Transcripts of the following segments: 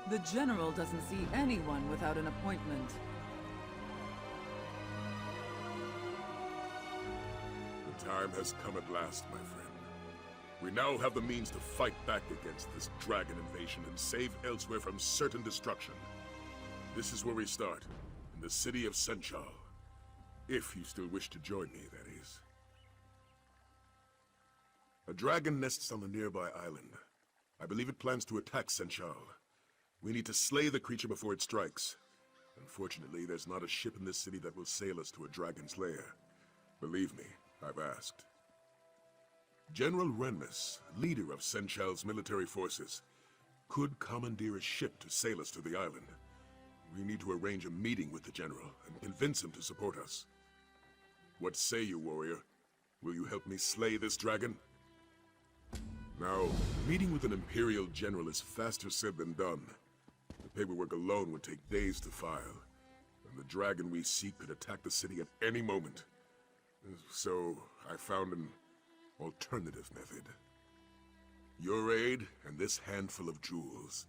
The General doesn't see anyone without an appointment. The time has come at last, my friend. We now have the means to fight back against this dragon invasion and save Elsweyr from certain destruction. This is where we start, in the city of Senchal. If you still wish to join me, that is. A dragon nests on a nearby island. I believe it plans to attack Senchal. We need to slay the creature before it strikes. Unfortunately, there's not a ship in this city that will sail us to a dragon's lair. Believe me, I've asked. General Renmus, leader of Senchal's military forces, could commandeer a ship to sail us to the island. We need to arrange a meeting with the General and convince him to support us. What say you, warrior? Will you help me slay this dragon? Now, meeting with an Imperial General is faster said than done. The paperwork alone would take days to file, and the dragon we seek could attack the city at any moment. So, I found an alternative method. Your aid and this handful of jewels.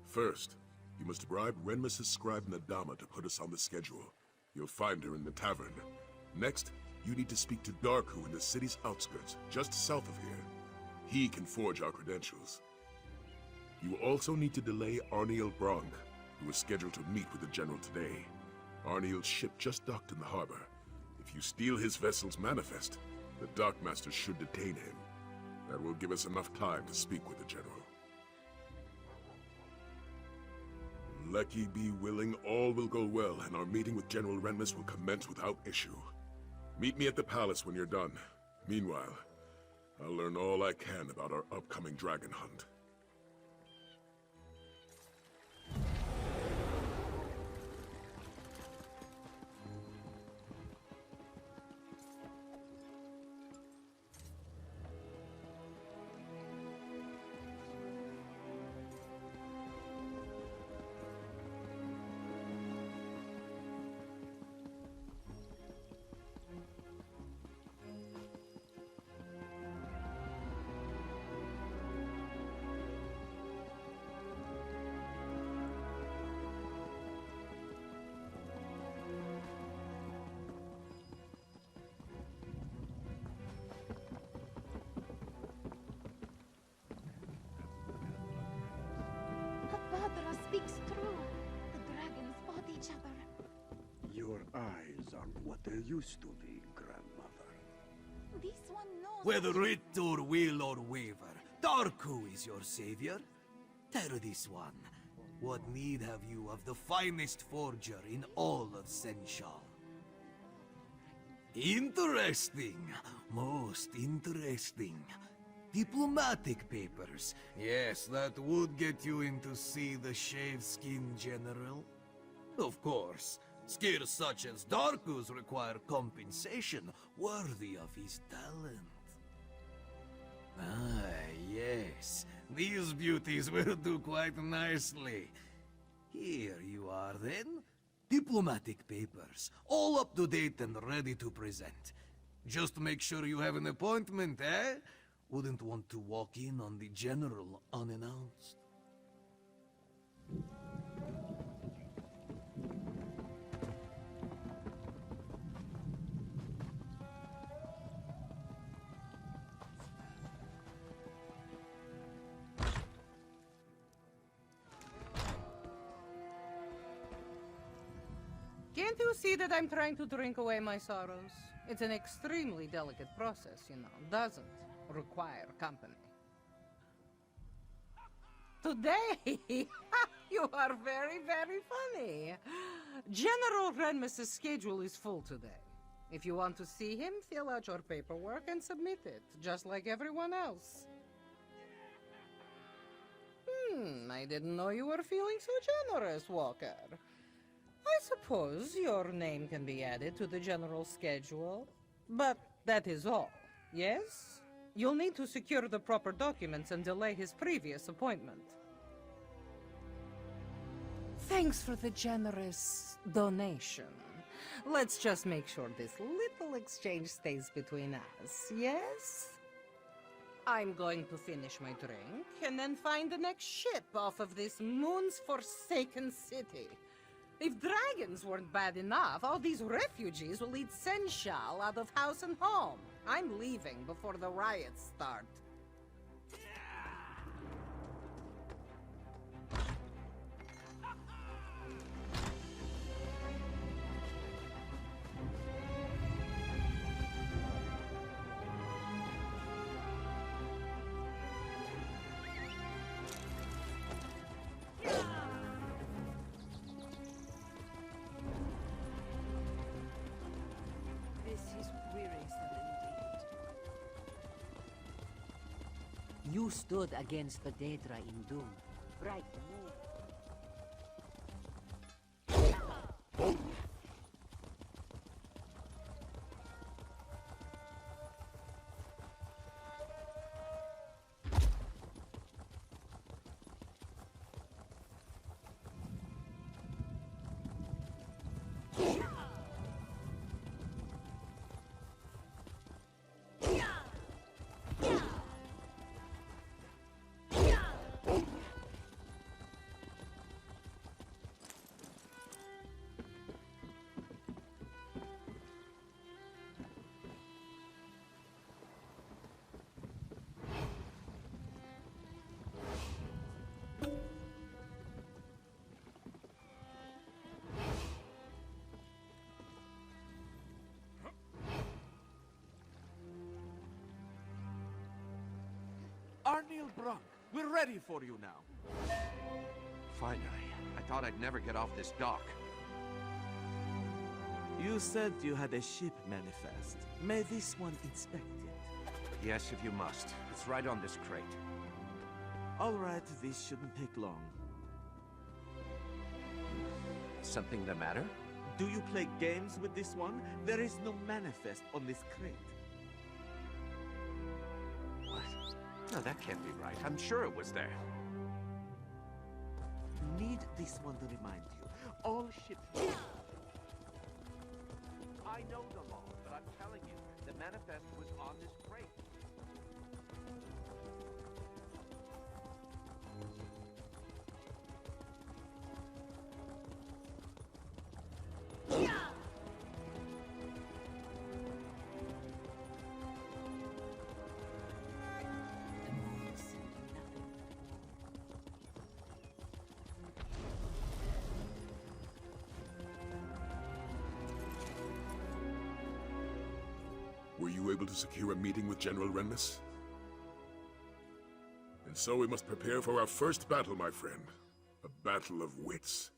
First, you must bribe Renmus' scribe Nadama to put us on the schedule. You'll find her in the tavern. Next, you need to speak to Darku in the city's outskirts, just south of here. He can forge our credentials. You also need to delay Arniel Bronk, who is scheduled to meet with the General today. Arniel's ship just docked in the harbor. If you steal his vessel's manifest, the Dockmaster should detain him. That will give us enough time to speak with the General. Lecky be willing, all will go well, and our meeting with General Renmus will commence without issue. Meet me at the palace when you're done. Meanwhile, I'll learn all I can about our upcoming dragon hunt. Badra speaks true. The dragons fought each other. Your eyes aren't what they used to be, grandmother. This one knows. Whether it or will or waver, Darku is your savior. Tell this one, what need have you of the finest forger in all of Senchal? Interesting, most interesting. Diplomatic papers. Yes, that would get you in to see the Shave-Skin General. Of course, skills such as Darku's require compensation worthy of his talent. Ah, yes. These beauties will do quite nicely. Here you are, then. Diplomatic papers. All up to date and ready to present. Just make sure you have an appointment, eh? Wouldn't want to walk in on the General unannounced. Can't you see that I'm trying to drink away my sorrows? It's an extremely delicate process, you know, doesn't require company. Today, you are very, very funny. General Renmus' schedule is full today. If you want to see him, fill out your paperwork and submit it, just like everyone else. I didn't know you were feeling so generous, Walker. I suppose your name can be added to the general schedule, but that is all, yes? You'll need to secure the proper documents and delay his previous appointment. Thanks for the generous donation. Let's just make sure this little exchange stays between us, yes? I'm going to finish my drink and then find the next ship off of this moon's forsaken city. If dragons weren't bad enough, all these refugees will lead Senshal out of house and home. I'm leaving before the riots start. This is wearisome indeed. You stood against the Daedra in Doom. Right move. Arnil Brunk, we're ready for you now. Finally. I thought I'd never get off this dock. You said you had a ship manifest. May this one inspect it? Yes, if you must. It's right on this crate. All right, this shouldn't take long. Something the matter? Do you play games with this one? There is no manifest on this crate. What? No, that can't be right. I'm sure it was there. Need this one to remind you. All ships... I know the law, but I'm telling you, the manifest was on this crate. Were you able to secure a meeting with General Renmus? And so we must prepare for our first battle, my friend. A battle of wits.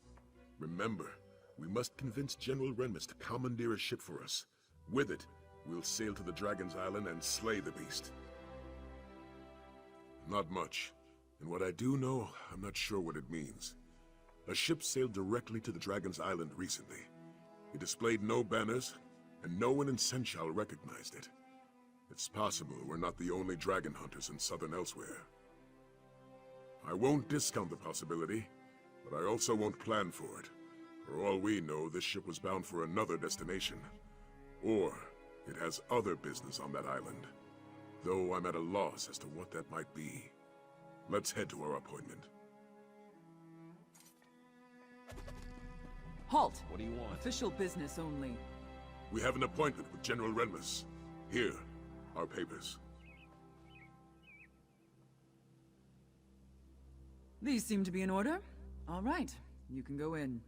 Remember, we must convince General Renmus to commandeer a ship for us. With it, we'll sail to the Dragon's Island and slay the beast. Not much. And what I do know, I'm not sure what it means. A ship sailed directly to the Dragon's Island recently. It displayed no banners, and no one in Senshal recognized it. It's possible we're not the only dragon hunters in southern Elsweyr. I won't discount the possibility, but I also won't plan for it. For all we know, this ship was bound for another destination. Or it has other business on that island. Though I'm at a loss as to what that might be. Let's head to our appointment. Halt! What do you want? Official business only. We have an appointment with General Renmus. Here, our papers. These seem to be in order. All right, you can go in.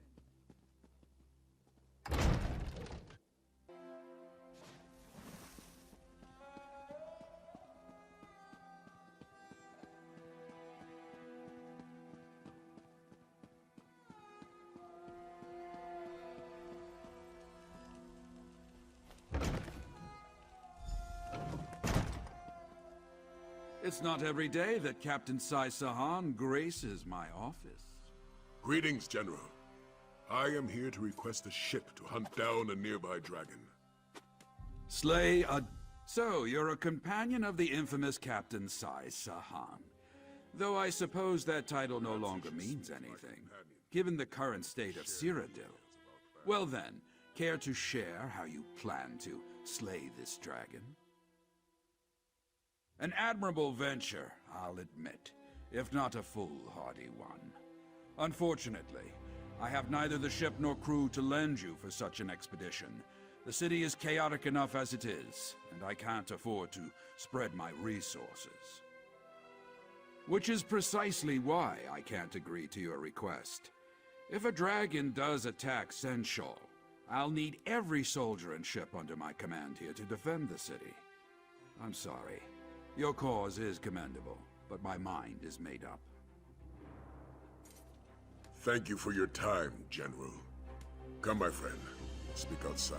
It's not every day that Captain Sai Sahan graces my office. Greetings, General. I am here to request a ship to hunt down a nearby dragon. Slay a... So, you're a companion of the infamous Captain Sai Sahan. Though I suppose that title no longer means anything, given the current state of Cyrodiil. Well then, care to share how you plan to slay this dragon? An admirable venture, I'll admit, if not a foolhardy one. Unfortunately, I have neither the ship nor crew to lend you for such an expedition. The city is chaotic enough as it is, and I can't afford to spread my resources. Which is precisely why I can't agree to your request. If a dragon does attack Senshal, I'll need every soldier and ship under my command here to defend the city. I'm sorry. Your cause is commendable, but my mind is made up. Thank you for your time, General. Come, my friend. Speak outside.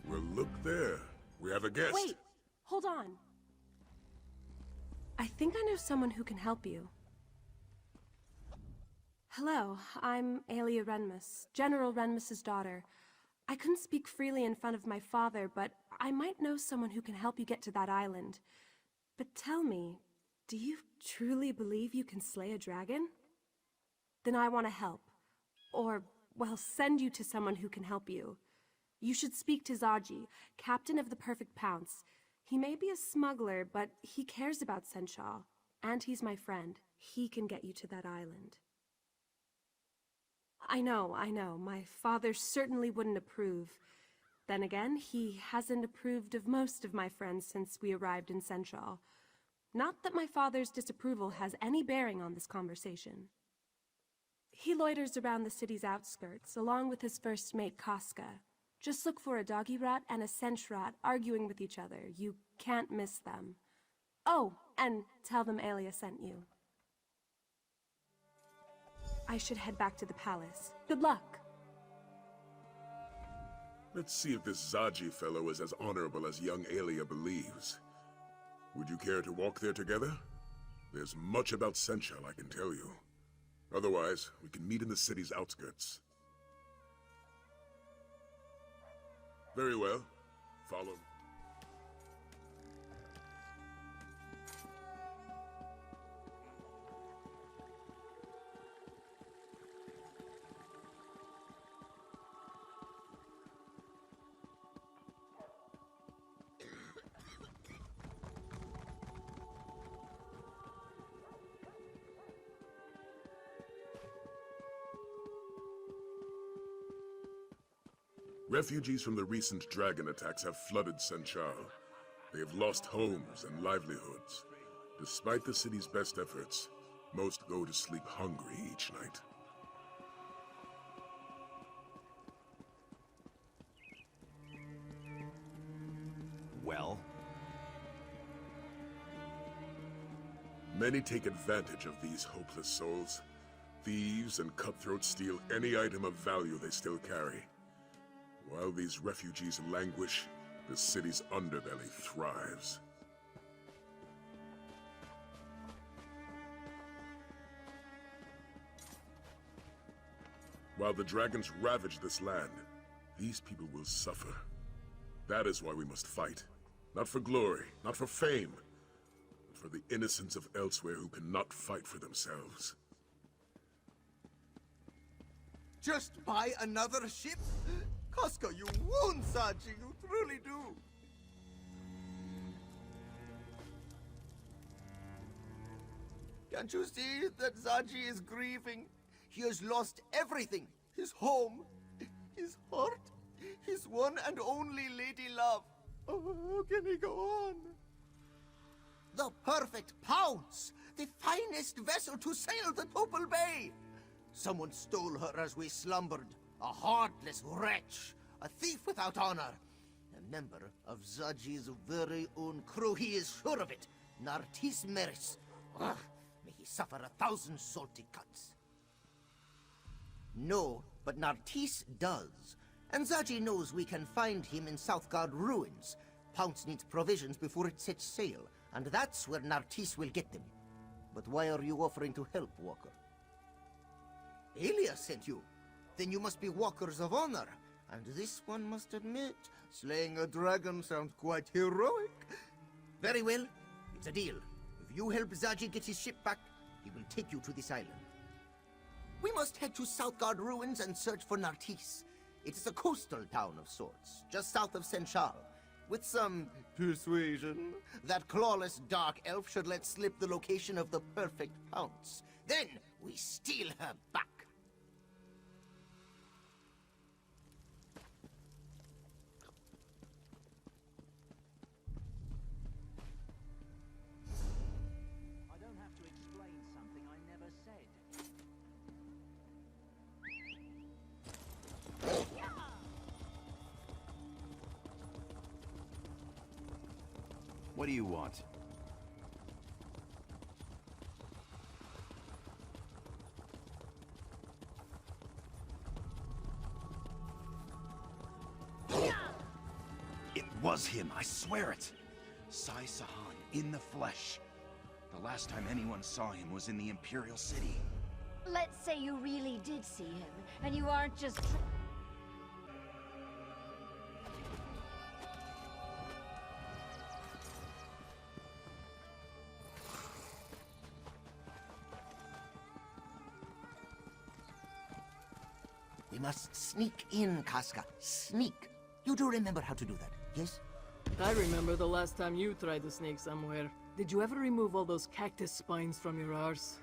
Well, look there. We have a guest. Wait! Hold on. I think I know someone who can help you. Hello, I'm Aelia Renmus, General Renmus's daughter. I couldn't speak freely in front of my father, but I might know someone who can help you get to that island. But tell me, do you truly believe you can slay a dragon? Then I want to help. Or, well, send you to someone who can help you. You should speak to Zaji, captain of the Perfect Pounce. He may be a smuggler, but he cares about Senshal. And he's my friend. He can get you to that island. I know. My father certainly wouldn't approve. Then again, he hasn't approved of most of my friends since we arrived in Senshal. Not that my father's disapproval has any bearing on this conversation. He loiters around the city's outskirts, along with his first mate, Casca. Just look for a doggy rat and a sench rat arguing with each other. You can't miss them. Oh, and tell them Aelia sent you. I should head back to the palace. Good luck! Let's see if this Zaji fellow is as honorable as young Aelia believes. Would you care to walk there together? There's much about Senshal I can tell you. Otherwise, we can meet in the city's outskirts. Very well. Follow. Refugees from the recent dragon attacks have flooded Senshal. They have lost homes and livelihoods. Despite the city's best efforts, most go to sleep hungry each night. Well? Many take advantage of these hopeless souls. Thieves and cutthroats steal any item of value they still carry. While these refugees languish, the city's underbelly thrives. While the dragons ravage this land, these people will suffer. That is why we must fight. Not for glory, not for fame, but for the innocents of Elsweyr who cannot fight for themselves. Just buy another ship? Casca, you won't, Zaji, you truly do. Can't you see that Zaji is grieving? He has lost everything. His home, his heart, his one and only lady love. Oh, how can he go on? The perfect Pounce! The finest vessel to sail the Topal Bay! Someone stole her as we slumbered. A heartless wretch, a thief without honor, a member of Zaji's very own crew. He is sure of it. Nartis Meris. Ugh, may he suffer 1,000 salty cuts. No, but Nartis does. And Zaji knows we can find him in Southgard ruins. Pounce needs provisions before it sets sail, and that's where Nartis will get them. But why are you offering to help, Walker? Alia sent you. Then you must be walkers of honor. And this one must admit, slaying a dragon sounds quite heroic. Very well. It's a deal. If you help Zaji get his ship back, he will take you to this island. We must head to Southgard Ruins and search for Nartis. It is a coastal town of sorts, just south of St. Charles. With some persuasion, that clawless dark elf should let slip the location of the perfect Pounce. Then we steal her back. I don't have to explain something I never said. What do you want? It was him, I swear it! Sai Sahan, in the flesh. The last time anyone saw him was in the Imperial City. Let's say you really did see him, and you aren't just... We must sneak in, Casca. Sneak. You do remember how to do that, yes? I remember the last time you tried to sneak somewhere. Did you ever remove all those cactus spines from your arse?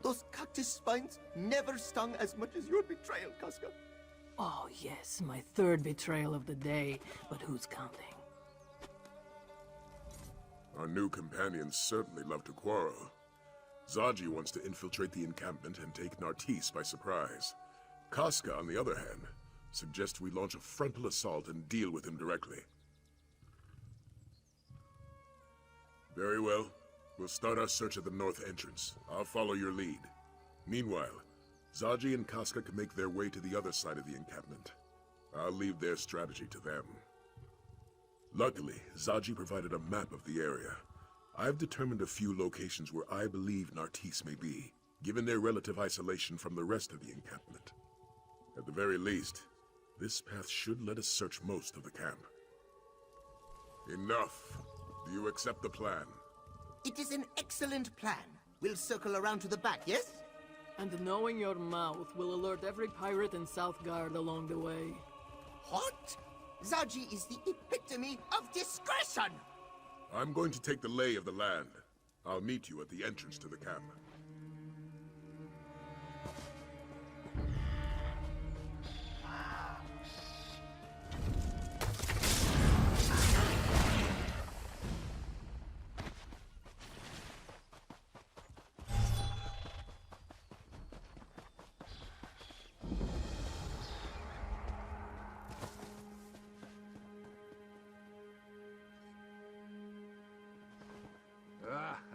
Those cactus spines never stung as much as your betrayal, Casca. Oh yes, my third betrayal of the day, but who's counting? Our new companions certainly love to quarrel. Zaji wants to infiltrate the encampment and take Nartis by surprise. Casca, on the other hand, suggests we launch a frontal assault and deal with him directly. Very well. We'll start our search at the north entrance. I'll follow your lead. Meanwhile, Zaji and Casca can make their way to the other side of the encampment. I'll leave their strategy to them. Luckily, Zaji provided a map of the area. I've determined a few locations where I believe Nartis may be, given their relative isolation from the rest of the encampment. At the very least, this path should let us search most of the camp. Enough. Do you accept the plan? It is an excellent plan. We'll circle around to the back, yes? And knowing your mouth will alert every pirate in Southgard along the way. What? Zaji is the epitome of discretion! I'm going to take the lay of the land. I'll meet you at the entrance to the camp.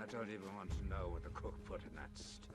I don't even want to know what the cook put in that stew.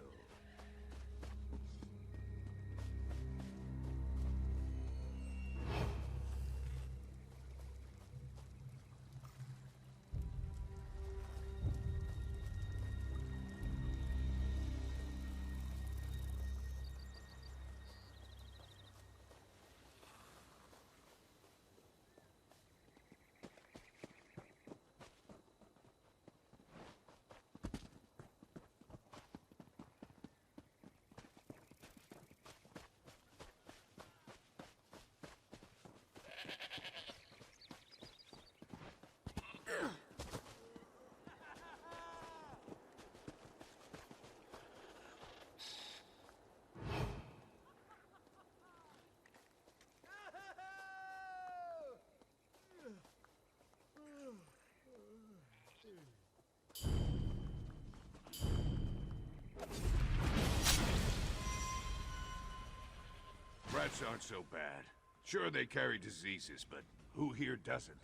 Rats aren't so bad. Sure, they carry diseases, but who here doesn't?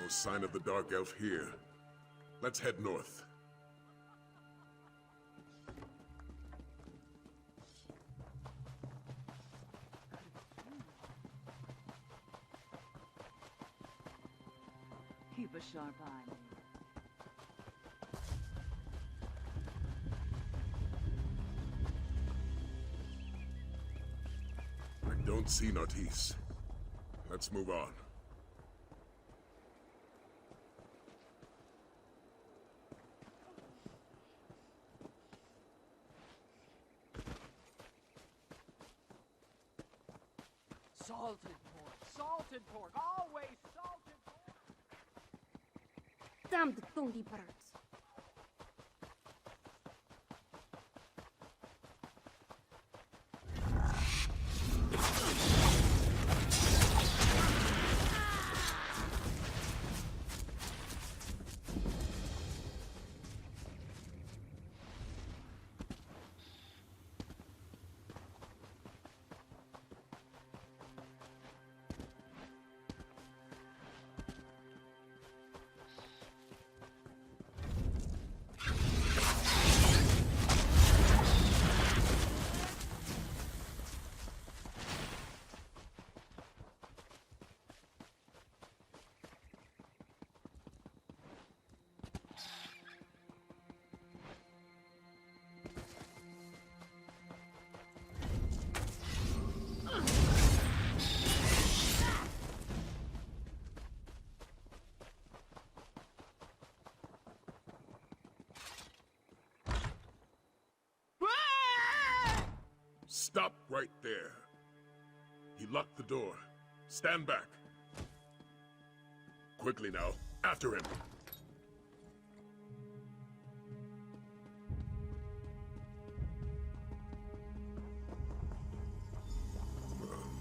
No sign of the Dark Elf here. Let's head north. Keep a sharp eye. I don't see Nartisse. Let's move on. Salted pork, always salted pork! Damn the funky birds. Stop right there. He locked the door. Stand back. Quickly now, after him.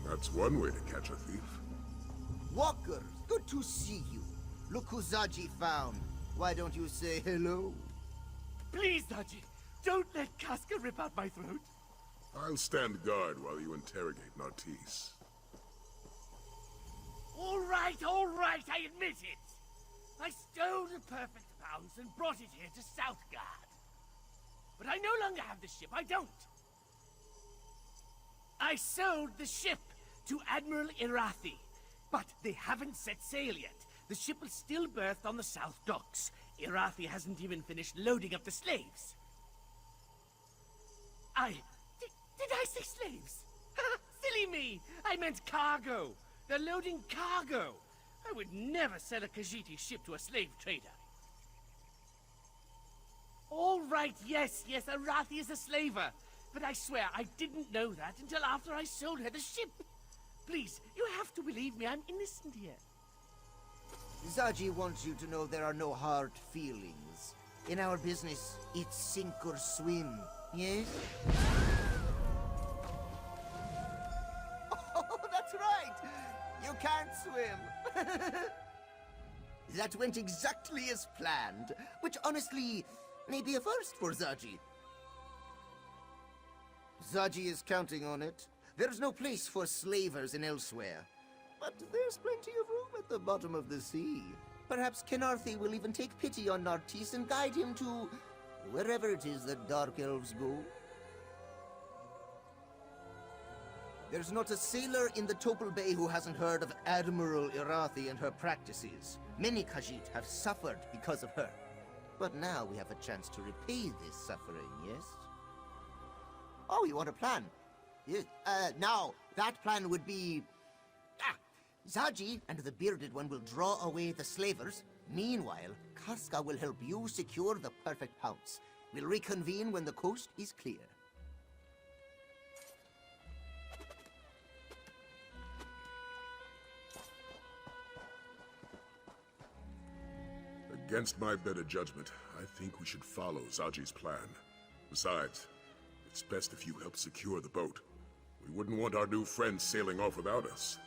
That's one way to catch a thief. Walkers, good to see you. Look who Zaji found. Why don't you say hello? Please, Zaji, don't let Casca rip out my throat. I'll stand guard while you interrogate Nartisse. All right, I admit it. I stole the perfect Pounce and brought it here to Southgard. But I no longer have the ship, I don't. I sold the ship to Admiral Irathi, but they haven't set sail yet. The ship is still berthed on the south docks. Irathi hasn't even finished loading up the slaves. Did I say slaves? Silly me! I meant cargo. They're loading cargo. I would never sell a Khajiiti ship to a slave trader. All right, yes, Irathi is a slaver. But I swear I didn't know that until after I sold her the ship. Please, you have to believe me, I'm innocent here. Zaji wants you to know there are no hard feelings. In our business, it's sink or swim, yes? Oh, that's right! You can't swim! That went exactly as planned, which honestly may be a first for Zaji. Zaji is counting on it. There's no place for slavers in Elsweyr. But there's plenty of room at the bottom of the sea. Perhaps Kenarthi will even take pity on Nartisse and guide him to wherever it is that Dark Elves go. There's not a sailor in the Topal Bay who hasn't heard of Admiral Irathi and her practices. Many Khajiit have suffered because of her. But now we have a chance to repay this suffering, yes? Oh, you want a plan? Yes. Now, that plan would be... Zaji and the Bearded One will draw away the slavers. Meanwhile, Casca will help you secure the perfect Pounce. We'll reconvene when the coast is clear. Against my better judgment, I think we should follow Zaji's plan. Besides, it's best if you help secure the boat. We wouldn't want our new friends sailing off without us.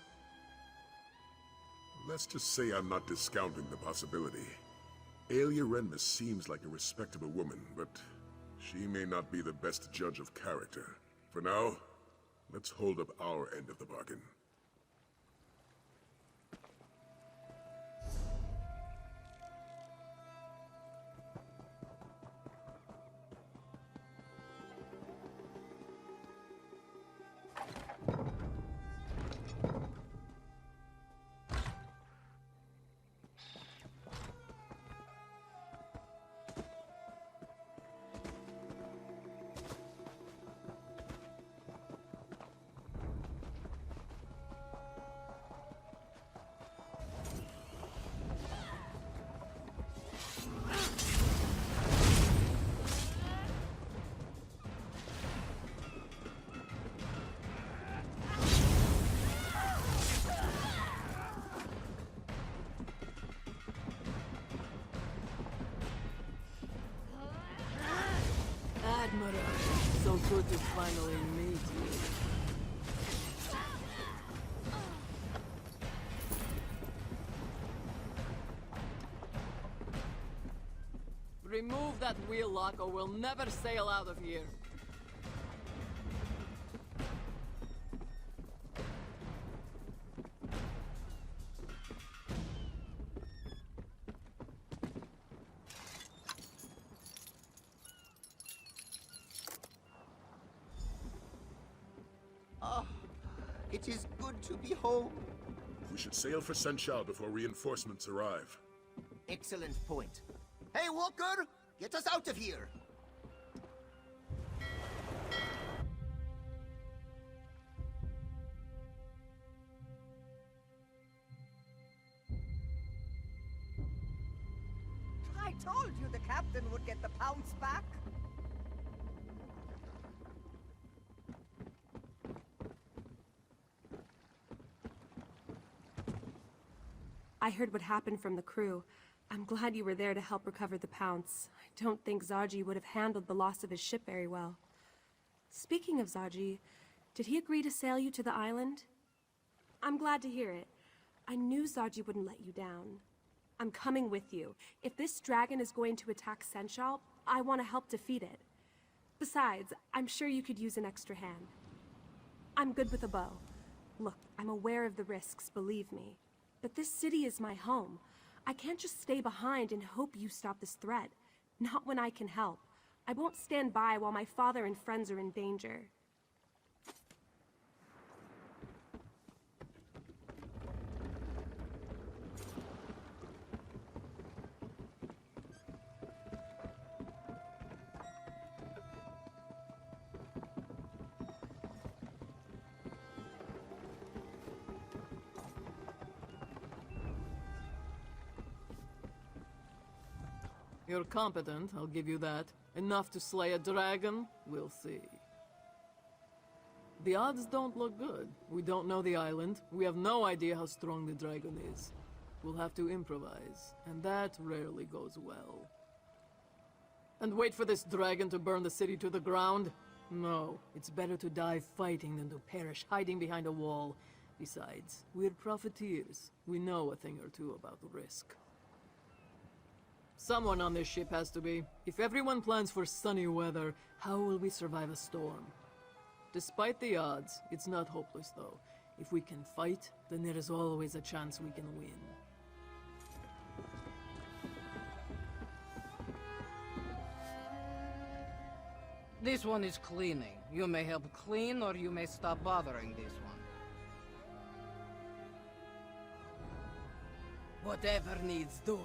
Let's just say I'm not discounting the possibility. Aelia Renmus seems like a respectable woman, but she may not be the best judge of character. For now, let's hold up our end of the bargain. Good to finally meet you. Remove that wheel lock or we'll never sail out of here. It is good to be home. We should sail for Senchal before reinforcements arrive. Excellent point. Hey, Walker! Get us out of here! I told you the captain would get the Pounce back. I heard what happened from the crew. I'm glad you were there to help recover the Pounce. I don't think Zaji would have handled the loss of his ship very well. Speaking of Zaji, did he agree to sail you to the island? I'm glad to hear it. I knew Zaji wouldn't let you down. I'm coming with you. If this dragon is going to attack Senchal, I want to help defeat it. Besides, I'm sure you could use an extra hand. I'm good with a bow. Look, I'm aware of the risks, believe me. But this city is my home. I can't just stay behind and hope you stop this threat. Not when I can help. I won't stand by while my father and friends are in danger. You're competent, I'll give you that. Enough to slay a dragon? We'll see. The odds don't look good. We don't know the island. We have no idea how strong the dragon is. We'll have to improvise, and that rarely goes well. And wait for this dragon to burn the city to the ground? No, it's better to die fighting than to perish hiding behind a wall. Besides, we're profiteers. We know a thing or two about risk. Someone on this ship has to be. If everyone plans for sunny weather, how will we survive a storm? Despite the odds, it's not hopeless though. If we can fight, then there is always a chance we can win. This one is cleaning. You may help clean or you may stop bothering this one. Whatever needs doing.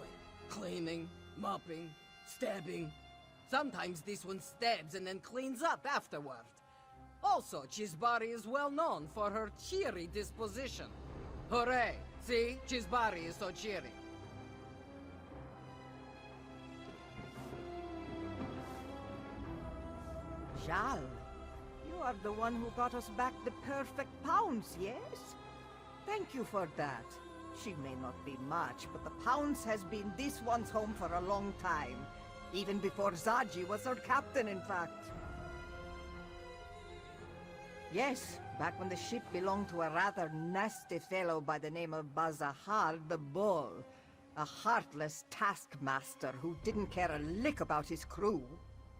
Cleaning, mopping, stabbing. Sometimes this one stabs and then cleans up afterward. Also, Chisbari is well known for her cheery disposition. Hooray! See? Chisbari is so cheery. Jal, you are the one who got us back the perfect Pounce, yes? Thank you for that. She may not be much, but the Pounce has been this one's home for a long time. Even before Zaji was her captain, in fact. Yes, back when the ship belonged to a rather nasty fellow by the name of Bazahar the Bull. A heartless taskmaster who didn't care a lick about his crew.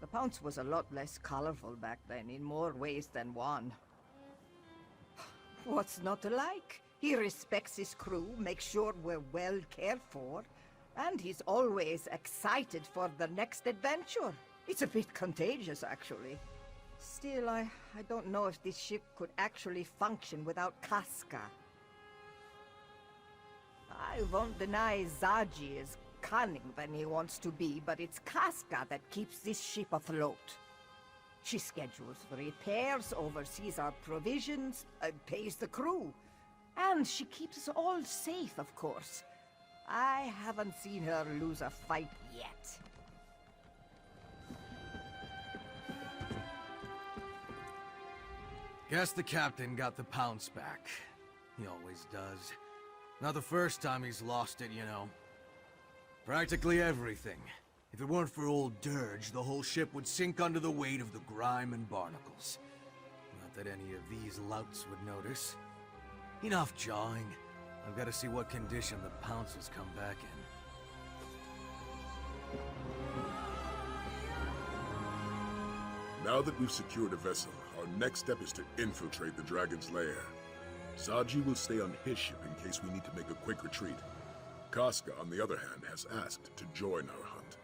The Pounce was a lot less colorful back then, in more ways than one. What's not to like? He respects his crew, makes sure we're well cared for, and he's always excited for the next adventure. It's a bit contagious, actually. Still, I don't know if this ship could actually function without Casca. I won't deny Zaji is cunning when he wants to be, but it's Casca that keeps this ship afloat. She schedules repairs, oversees our provisions, pays the crew. And she keeps us all safe, of course. I haven't seen her lose a fight yet. Guess the captain got the Pounce back. He always does. Not the first time he's lost it, you know. Practically everything. If it weren't for old Dirge, the whole ship would sink under the weight of the grime and barnacles. Not that any of these louts would notice. Enough jawing. I've got to see what condition the Pounces come back in. Now that we've secured a vessel, our next step is to infiltrate the Dragon's Lair. Zaji will stay on his ship in case we need to make a quick retreat. Casca, on the other hand, has asked to join our hunt.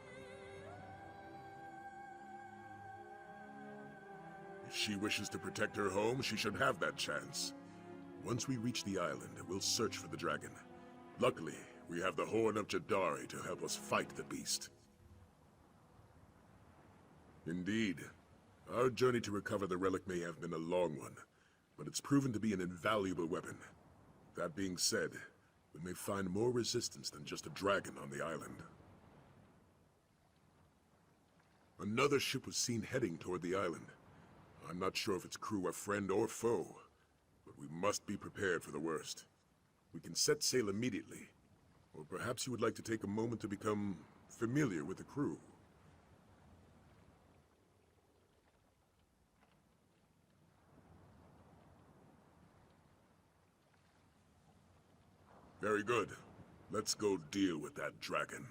If she wishes to protect her home, she should have that chance. Once we reach the island, we'll search for the dragon. Luckily, we have the Horn of Jadari to help us fight the beast. Indeed. Our journey to recover the relic may have been a long one, but it's proven to be an invaluable weapon. That being said, we may find more resistance than just a dragon on the island. Another ship was seen heading toward the island. I'm not sure if its crew are friend or foe, but we must be prepared for the worst. We can set sail immediately, or perhaps you would like to take a moment to become familiar with the crew. Very good. Let's go deal with that dragon.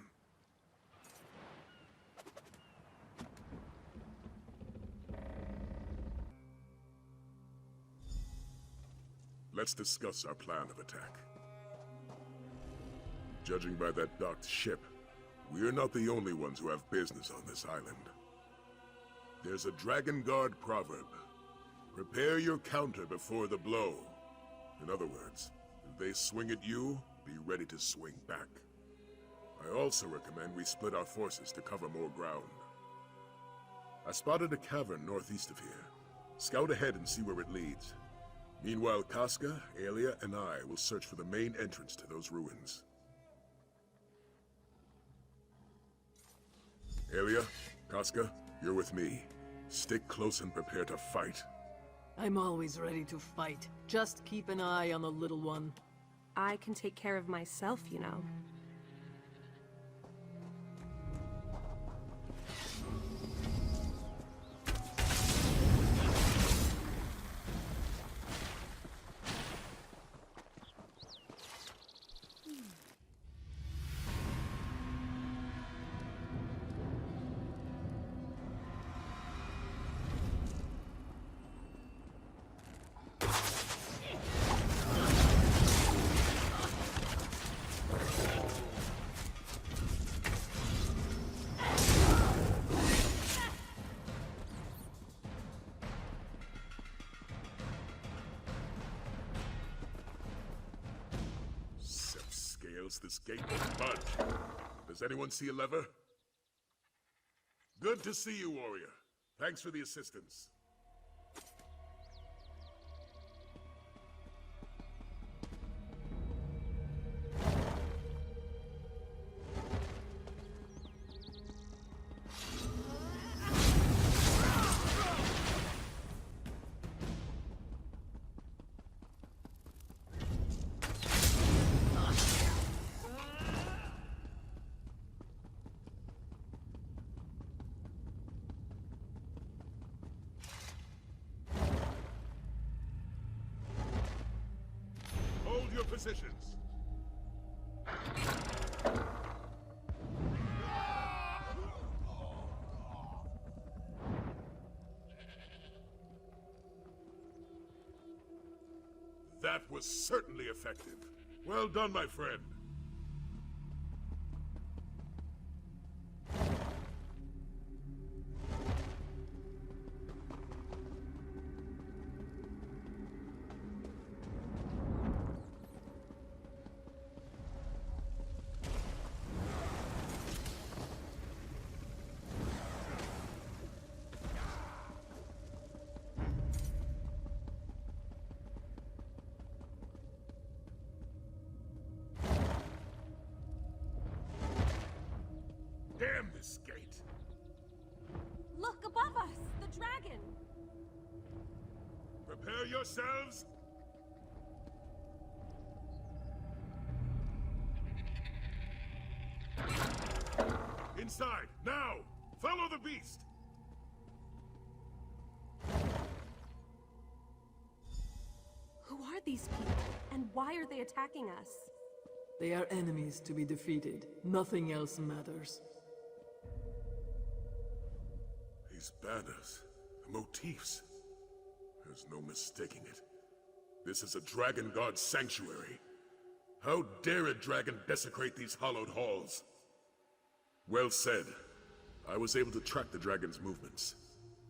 Let's discuss our plan of attack. Judging by that docked ship, we're not the only ones who have business on this island. There's a Dragon Guard proverb. Prepare your counter before the blow. In other words, if they swing at you, be ready to swing back. I also recommend we split our forces to cover more ground. I spotted a cavern northeast of here. Scout ahead and see where it leads. Meanwhile, Casca, Aelia, and I will search for the main entrance to those ruins. Aelia, Casca, you're with me. Stick close and prepare to fight. I'm always ready to fight. Just keep an eye on the little one. I can take care of myself, you know. This gate won't budge. Does anyone see a lever? Good to see you, warrior. Thanks for the assistance. Your positions. That was certainly effective. Well done, my friend. Damn this gate! Look above us! The dragon! Prepare yourselves! Inside, now! Follow the beast! Who are these people, and why are they attacking us? They are enemies to be defeated. Nothing else matters. These banners, the motifs. There's no mistaking it. This is a Dragon God sanctuary. How dare a dragon desecrate these hallowed halls? Well said. I was able to track the dragon's movements.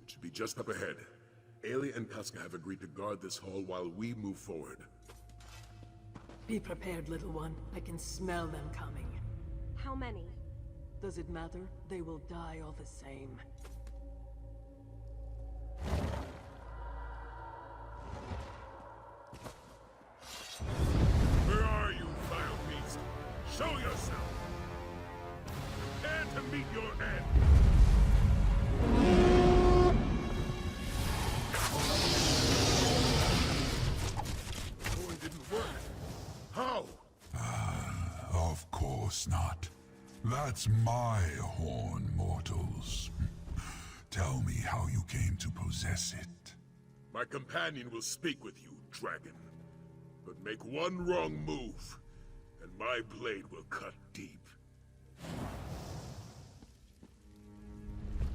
It should be just up ahead. Aelia and Casca have agreed to guard this hall while we move forward. Be prepared, little one. I can smell them coming. How many? Does it matter? They will die all the same. Where are you, vile beast? Show yourself! Prepare to meet your end! The horn didn't work. How? Of course not. That's my horn, mortals. Tell me how you came to possess it. My companion will speak with you, dragon. But make one wrong move, and my blade will cut deep.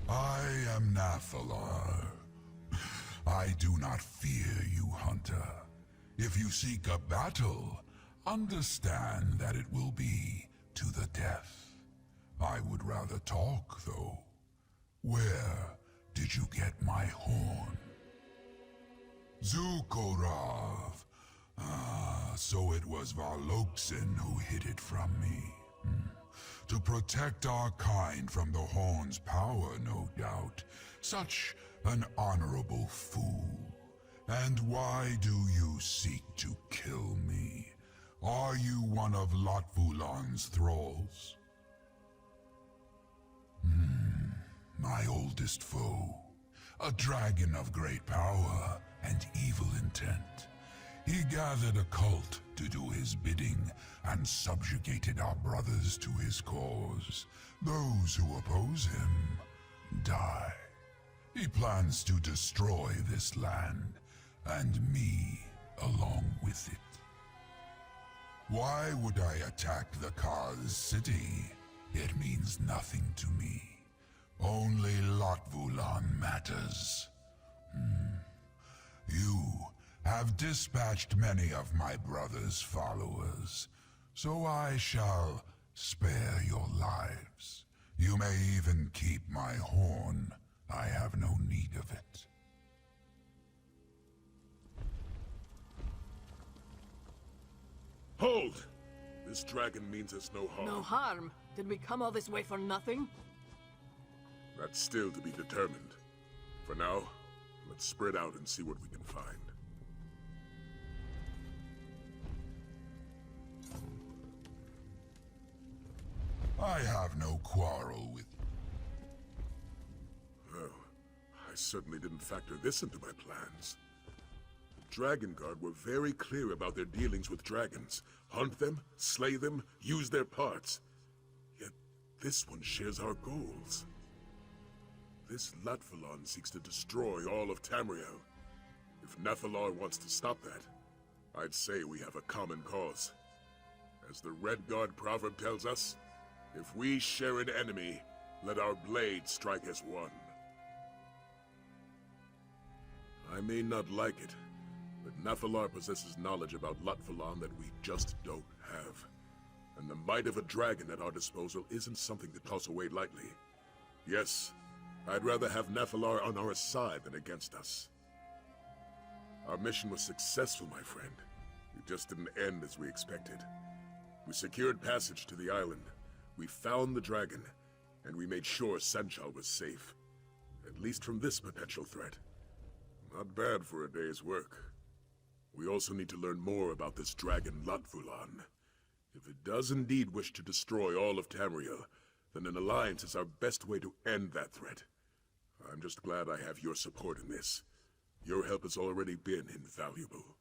I am Nathalar. I do not fear you, hunter. If you seek a battle, understand that it will be to the death. I would rather talk, though. Where did you get my horn? Zukorav. Ah, so it was Varloksin who hid it from me. To protect our kind from the horn's power, no doubt. Such an honorable fool. And why do you seek to kill me? Are you one of Latvulan's thralls? My oldest foe. A dragon of great power and evil intent. He gathered a cult to do his bidding and subjugated our brothers to his cause. Those who oppose him die. He plans to destroy this land, and me along with it. Why would I attack the Kaz city? It means nothing to me. Only Latvulan matters. You have dispatched many of my brother's followers, so I shall spare your lives. You may even keep my horn. I have no need of it. Hold! This dragon means us no harm. No harm? Did we come all this way for nothing? That's still to be determined. For now, let's spread out and see what we can find. I have no quarrel with you. Well, I certainly didn't factor this into my plans. The Dragon Guard were very clear about their dealings with dragons. Hunt them, slay them, use their parts. Yet this one shares our goals. This Latvulan seeks to destroy all of Tamriel. If Nathalar wants to stop that, I'd say we have a common cause. As the Red Guard proverb tells us, if we share an enemy, let our blades strike as one. I may not like it, but Nathalar possesses knowledge about Latvulan that we just don't have. And the might of a dragon at our disposal isn't something to toss away lightly. Yes, I'd rather have Nathalar on our side than against us. Our mission was successful, my friend. It just didn't end as we expected. We secured passage to the island. We found the dragon, and we made sure Sanchal was safe. At least from this potential threat. Not bad for a day's work. We also need to learn more about this dragon Latvulan. If it does indeed wish to destroy all of Tamriel, then an alliance is our best way to end that threat. I'm just glad I have your support in this. Your help has already been invaluable.